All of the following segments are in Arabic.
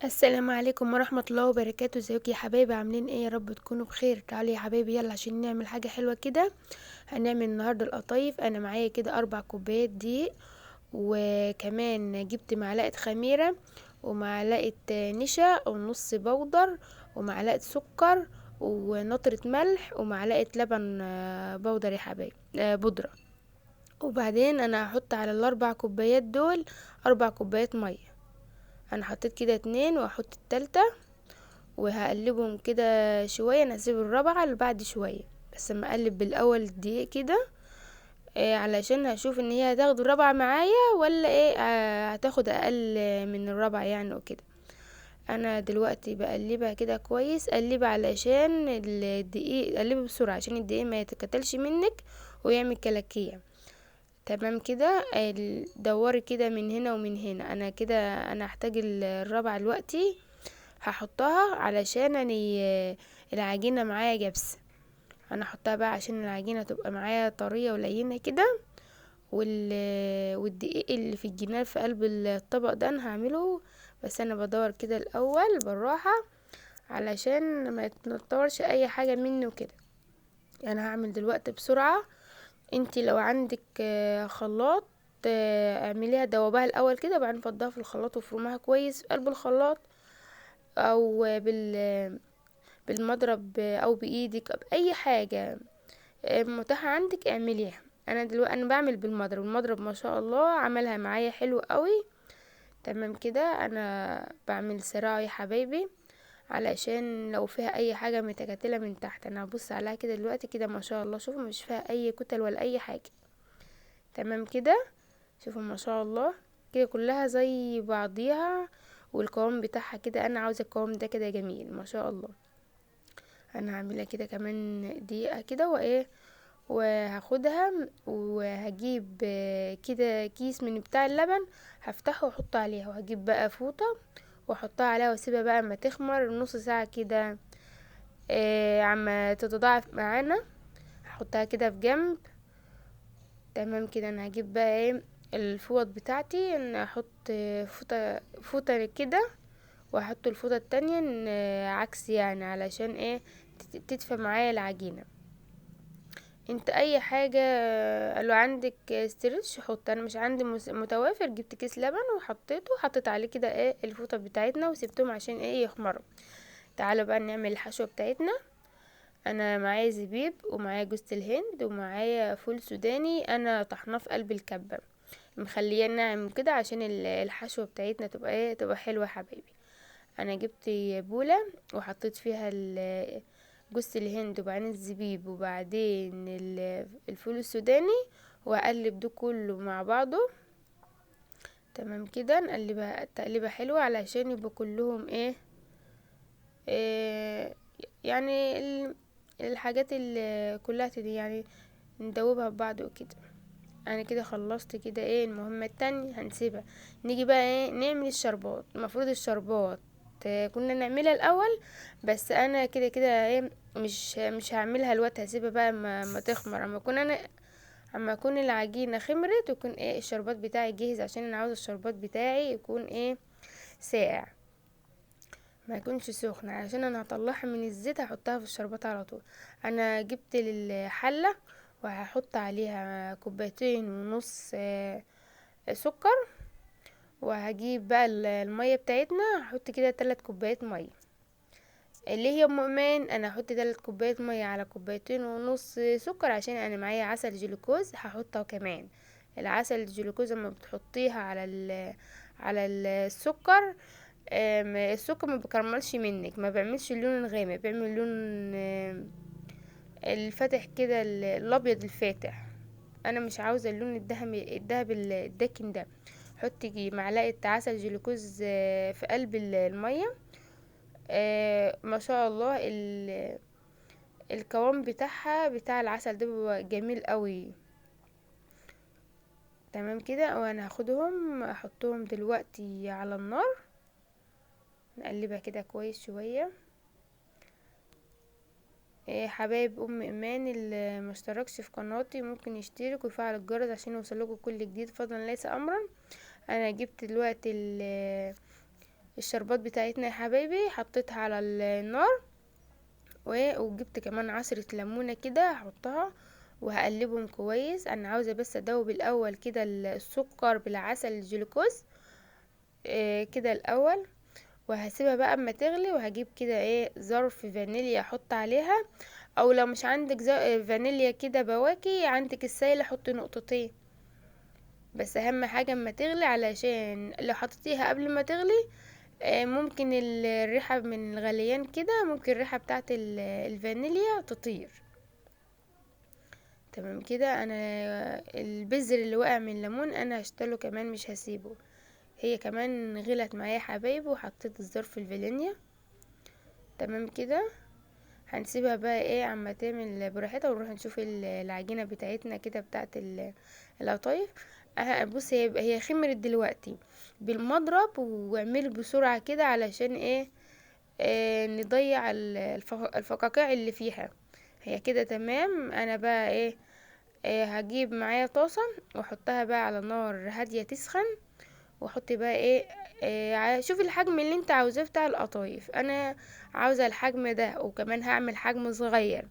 السلام عليكم ورحمة الله وبركاته. ازيكم يا حبايبي؟ عاملين ايه؟ يا رب تكونوا بخير. تعالوا يا حبايبي يلا عشان نعمل حاجة حلوة كده. هنعمل النهاردة القطايف. انا معايا كده 4 كوبايات دقيق، وكمان جبت معلقة خميرة ومعلقة نشا ونص بودر ومعلقة سكر ونطرة ملح ومعلقة لبن بودر يا حبايبي، بودرة. وبعدين انا هحط على ال4 كوبايات دول 4 كوبايات مية. انا حطيت كده 2 وهحط التالتة وهقلبهم كده شوية. انا هسيب الرابعة لبعد شوية، بس اما اقلب بالاول الدقيق كده علشان هشوف ان هي هتاخد الرابعة معايا ولا ايه، هتاخد اقل من الرابعة يعني وكده. انا دلوقتي بقلبها كده كويس، قلبها علشان الدقيق، قلبه بسرعة عشان الدقيق ما يتكتلش منك ويعمل كلاكيع. تمام كده. دوري كده من هنا ومن هنا. انا كده انا هحتاج الرابعة دلوقتي، هحطها علشان العجينة معايا جبس. انا هحطها بقى عشان العجينة تبقى معايا طرية ولينة كده. والدقيق اللي في الجناب في قلب الطبق ده انا هعمله، بس انا بدور كده الاول بالراحة علشان ما يتنطورش اي حاجة مني وكده. انا هعمل دلوقتي بسرعة. انتي لو عندك خلاط، اعمليها دوبها الاول كده، وبعدين فضها في الخلاط وفرمها كويس في قلب الخلاط، او بالمضرب او بايدك أو باي حاجه متاحه عندك اعمليها. انا دلوقتي انا بعمل بالمضرب. المضرب ما شاء الله عملها معايا حلو قوي. تمام كده. انا بعمل سراع يا حبايبي علشان لو فيها اي حاجه متكتله من تحت. انا هبص عليها كده دلوقتي كده ما شاء الله، شوفوا مش فيها اي كتل ولا اي حاجه. تمام كده. شوفوا ما شاء الله كده كلها زي بعضيها. والقوام بتاعها كده انا عاوزه القوام ده كده جميل ما شاء الله. انا هعملها كده كمان دقيقة كده وايه، وهاخدها وهجيب كده كيس من بتاع اللبن، هفتحه واحطه عليها، وهجيب بقى فوطة واحطها عليها واسيبها بقى اما تخمر نص ساعة كده عما تتضاعف معانا. هحطها كده في جنب. تمام كده. انا هجيب بقى ايه الفوط بتاعتي، ان احط فوطة كده، واحط الفوطة التانية عكس يعني علشان ايه تدفى معايا العجينة. انت اي حاجة لو عندك استرتش حط. انا مش عندي متوافر، جبت كيس لبن وحطيته، حطيت عليه كده ايه الفوطة بتاعتنا وسبتهم عشان ايه يخمروا. تعالوا بقى نعمل الحشوة بتاعتنا. انا معايا زبيب ومعايا جوز الهند ومعايا فول سوداني، انا طحناه في قلب الكبة مخليه ناعم كده عشان الحشوة بتاعتنا تبقى ايه تبقى حلوة يا حبايبي. انا جبت بولة وحطيت فيها جوز الهند وبعدين الزبيب وبعدين الفول السوداني، واقلب ده كله مع بعضه. تمام كده. نقلبها تقليبه حلوه علشان يبقوا كلهم إيه يعني الحاجات اللي كلها يعني ندوبها ببعض وكده. انا كده خلصت كده المهمة التانية هنسيبها. نيجي بقى نعمل الشربات. المفروض الشربات كنا نعملها الاول، بس انا كده كده مش هعملها الوقت، هسيبها بقى ما تخمر. اما اكون العجينة خمرت ويكون الشربات بتاعي جاهز، عشان انا عاوزة الشربات بتاعي يكون ساقع، ما يكونش سخن، عشان انا هطلعها من الزيت هحطها في الشربات على طول. انا جبت الحلة وهحط عليها 2.5 كوبايات سكر، وهجيب بقى المية بتاعتنا، هحط كده 3 كوبايات مية. اللي هي مؤمن انا هحط 3 كوبايات مية على 2.5 كوبايات سكر، عشان انا معايا عسل جلوكوز هحطها كمان. العسل الجلوكوز لما بتحطيها على السكر، السكر ما بيكرملش منك، ما بيعملش اللون الغامق، بيعمل لون الفاتح كده، الابيض الفاتح. انا مش عاوزه اللون الدهب الداكن ده. حطي معلقه عسل جلوكوز في قلب الميه. ما شاء الله القوام بتاعها بتاع العسل ده بيبقى جميل قوي. تمام كده. وانا هاخدهم احطهم دلوقتي على النار، نقلبها كده كويس شويه. حبايب ام ايمان اللي مشتركش في قناتي ممكن يشترك ويفعل الجرس عشان يوصلكوا كل جديد فضلا ليس امرا. انا جبت دلوقتي الشربات بتاعتنا يا حبايبي، حطيتها على النار، وجبت كمان عصرة ليمونة كده هحطها وهقلبهم كويس. انا عاوزة بس ادوب الاول كده السكر بالعسل الجلوكوز كده الاول، وهسيبها بقى اما تغلي، وهجيب كده ظرف فانيليا احط عليها، او لو مش عندك فانيليا كده بواكي عندك السايلة حطي نقطتين. بس اهم حاجة اما تغلي، علشان لو حطيتيها قبل ما تغلي ممكن الريحة من الغليان كده، ممكن الريحة بتاعت الفانيليا تطير. تمام كده. انا البذر اللي وقع من الليمون انا هشتله كمان مش هسيبه. هي كمان غلت معايا حبايب، وحطيت الظرف الفانيليا. تمام كده. هنسيبها بقى عما تعمل براحتها، ونروح نشوف العجينة بتاعتنا كده بتاعت القطايف. بص، هي خمرت دلوقتي بالمضرب، واعملي بسرعة كده علشان نضيع الفقاقيع اللي فيها. هي كده تمام. انا بقى هجيب معايا طاسة واحطها بقى على نار هادية تسخن، واحط بقى شوف الحجم اللي انت عاوزاه بتاع القطايف. انا عاوزة الحجم ده، وكمان هعمل حجم صغير.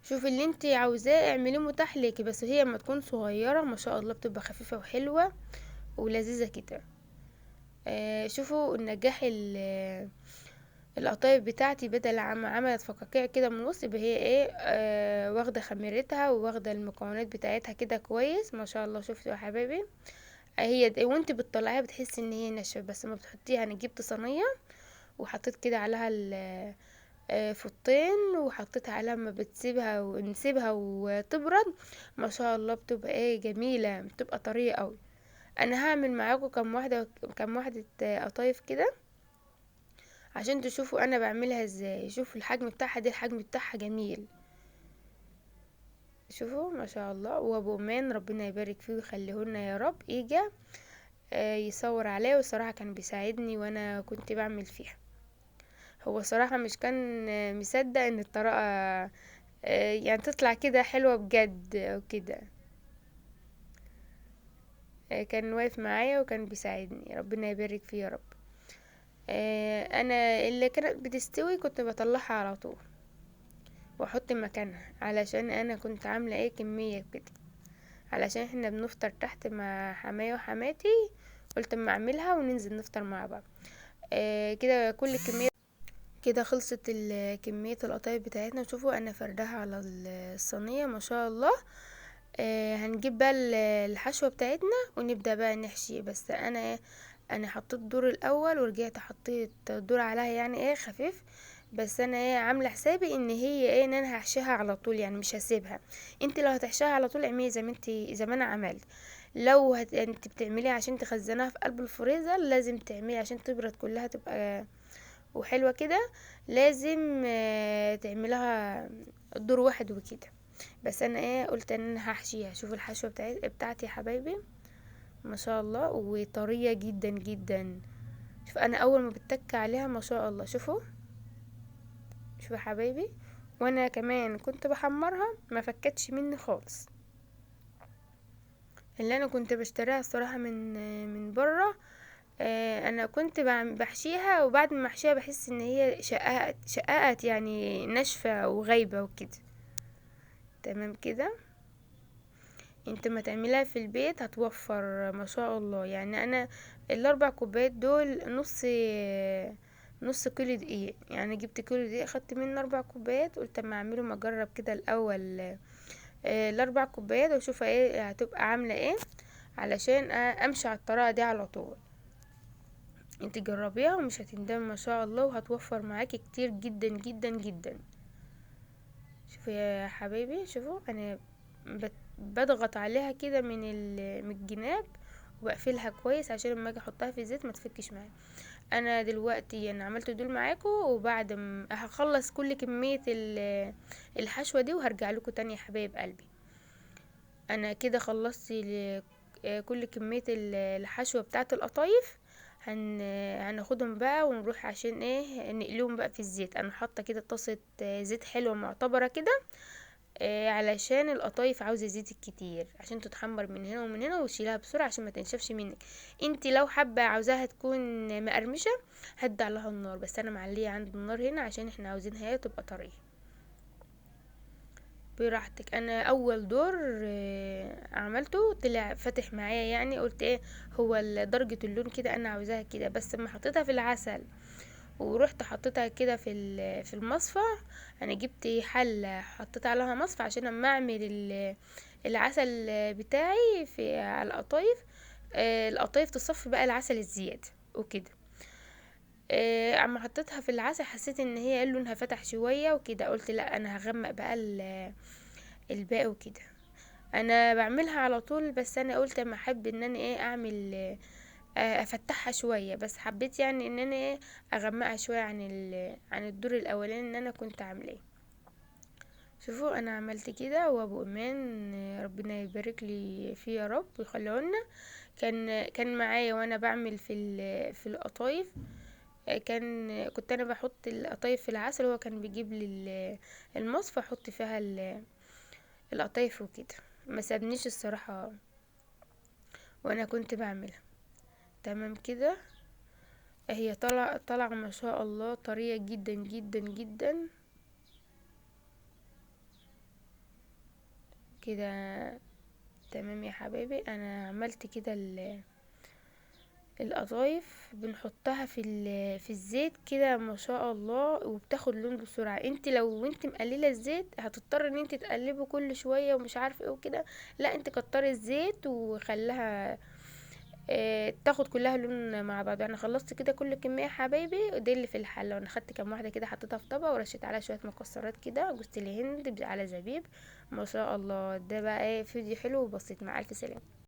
شوف اللي انت عاوزاه اعمليه متاح ليكي، بس هي ما تكون صغيرة ما شاء الله بتبقى خفيفة وحلوة ولذيذة كده. شوفوا النجاح القطايف بتاعتي، بدل عملت فقاقيع كده من النص، يبقى هي واخده خميرتها وواخده المكونات بتاعتها كده كويس ما شاء الله. شفتوا يا حبايبي؟ هي وانت بتطلعيها بتحسي ان هي ناشفه، بس ما بتحطيها. انا جبت صينيه وحطيت كده عليها فطين، وحطيت عليها ما بتسيبها ونسيبها وتبرد ما شاء الله بتبقى جميله، بتبقى طريه قوي. انا هعمل معاكم كم واحده قطايف كده عشان تشوفوا انا بعملها ازاي. شوفوا الحجم بتاعها، دي الحجم بتاعها جميل. شوفوا ما شاء الله. وابو مان ربنا يبارك فيه ويخليهولنا يا رب، اجا يصور عليا، والصراحه كان بيساعدني وانا كنت بعمل فيها. هو صراحه مش كان مصدق ان الطريقه يعني تطلع كده حلوه بجد وكده. كان واقف معايا وكان بيساعدني، ربنا يبارك فيه يا رب. انا اللي كانت بتستوي كنت بطلعها على طول واحط مكانها، علشان انا كنت عامله كميه كده، علشان احنا بنفطر تحت مع حماية وحماتي. قلت اما اعملها وننزل نفطر مع بعض. كده كل كميه كده خلصت كميه القطايف بتاعتنا. وشوفوا انا فردها على الصينيه ما شاء الله. هنجيب بقى الحشوه بتاعتنا ونبدا بقى نحشي. بس انا حطيت دور الاول ورجعت حطيت دور عليها، يعني خفيف. بس انا عامله حسابي ان هي ان انا هحشيها على طول، يعني مش هسيبها. انت لو هتحشيها على طول اعملي زي ما انا عملت. لو انت بتعمليها عشان تخزنها في قلب الفريزر، لازم تعملي عشان تبرد كلها تبقى وحلوه كده. لازم تعملها دور واحد وكده. بس انا قلت ان انا هحشيها. شوفوا الحشوه بتاعتي يا حبايبي ما شاء الله، وطريه جدا جدا. شوف انا اول ما بتك عليها ما شاء الله. شوفوا يا حبايبي. وانا كمان كنت بحمرها ما فكتش مني خالص. اللي انا كنت بشتريها الصراحه من بره. انا كنت بحشيها، وبعد ما احشيها بحس ان هي شققت يعني ناشفه وغايبه وكده. تمام كده. انت ما تعملها في البيت هتوفر ما شاء الله. يعني انا الاربع كوبايات دول نص كيلو دقيق. يعني جبت كيلو دقيق خدت منه 4 كوبايات. قلت اما اعمله اجرب كده الاول الاربع كوبايات واشوف هتبقى عامله علشان امشي على الطريقه دي على طول. انت جربيها ومش هتندمي ما شاء الله، وهتوفر معاكي كتير جدا جدا جدا. شوفوا يا حبايبي. شوفوا انا بضغط عليها كده من الجناب، وبقفلها كويس عشان لما اجي احطها في الزيت ما تفكش معايا. انا دلوقتي انا عملت دول معاكم، وبعد ما هخلص كل كمية الحشوة دي وهرجع لكم تاني يا حبايب قلبي. انا كده خلصت كل كمية الحشوة بتاعة القطايف. هناخدهم بقى ونروح عشان نقليهم بقى في الزيت. انا حاطه كده طاسة زيت حلوة معتبرة كده. علشان القطايف عاوزة زيت كتير عشان تتحمر من هنا ومن هنا، وتشيلها بسرعة عشان ما تنشفش منك. انت لو حابة عاوزاها تكون مقرمشة هدي عليها النار، بس انا معلية عند النار هنا عشان احنا عاوزينها هي تبقى طرية. براحتك. انا اول دور عملته طلع فاتح معايا، يعني قلت ايه هو درجة اللون كده انا عاوزاها كده، بس لما حطيتها في العسل ورحت حطيتها كده في المصفى. انا جبت حلة حطيت عليها مصفى عشان اما اعمل العسل بتاعي على القطايف. القطايف تصفي بقى العسل الزيادة وكده. اما حطيتها في العسل حسيت ان هي لونها فتح شوية وكده، قلت لا انا هغمق بقى الباقي وكده. انا بعملها على طول، بس انا قلت اما احب ان انا ايه اعمل افتحها شويه، بس حبيت يعني ان انا ايه اغمقها شويه عن الدور الاولاني ان انا كنت عاملاه. شوفوا انا عملت كده، وابو ايمان ربنا يبارك لي فيه يا رب ويخليهولنا. كان معايا وانا بعمل في القطايف. كنت انا بحط القطايف في العسل، وهو كان بيجيب لي المصفى احط فيها القطايف وكده. ما سابنيش الصراحه وانا كنت بعملها. تمام كده. هي طلع ما شاء الله طرية جدا جدا جدا كده. تمام يا حبايبي، انا عملت كده القطايف بنحطها في الزيت كده ما شاء الله، وبتاخد لون بسرعة. لو انت مقللة الزيت هتضطر ان انت تقلبه كل شوية ومش عارفه ايه وكده. لا انت كتري الزيت وخليها تاخد كلها لون مع بعض. انا خلصت كده كل كميه يا حبايبي، دي اللي في الحله، وانا خدت كام واحده كده حطيتها في طبق ورشيت عليها شويه مكسرات كده، جوز الهند على زبيب. ما شاء الله، ده بقى ايه فيديو حلو وبسيط. مع الف سلامه.